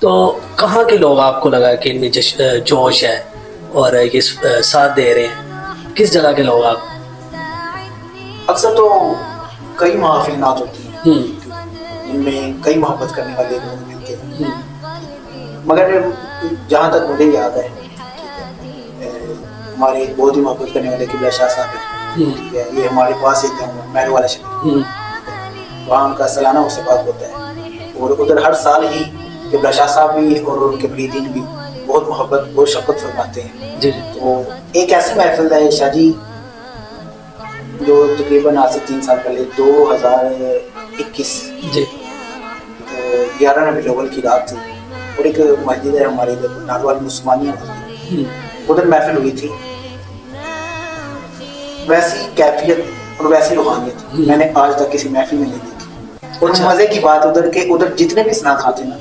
تو کہاں کے لوگ آپ کو لگا کہ ان میں جوش ہے اور یہ ساتھ دے رہے ہیں؟ کس جگہ کے لوگ آپ؟ اکثر تو کئی محافلات ہوتی ہیں ہوں جن میں کئی محبت کرنے والے لوگ ملتے ہیں، ہوں مگر جہاں تک مجھے یاد ہے ہمارے بہت ہی محبت کرنے والے قبلہ شاہ صاحب ہیں، ہوں ٹھیک ہے، یہ ہمارے پاس ایک محل والا شہر، ہوں وہاں ان کا سالانہ اس سے بات ہوتا ہے، اور ادھر ہر سال ہی قبلہ شاہ صاحب بھی اور ان کے مریدین بھی بہت محبت بہت شفقت فرماتے ہیں۔ جی جی تو ایک ایسی محفل ہے شاہ جی جو تقریباً آج سے 3 سال پہلے 2021 جی 11 ربیع الاول کی رات تھی، اور ایک مسجد ہے ہمارے ادھر ناروال مسلمانیہ مسجد، ہوں ادھر محفل ہوئی تھی۔ ویسی کیفیت اور ویسی روحانیت میں نے آج تک کسی محفل میں نہیں دیکھی، اور اچھا مزے کی بات ادھر کے ادھر جتنے بھی اسناد آتے ہیں نا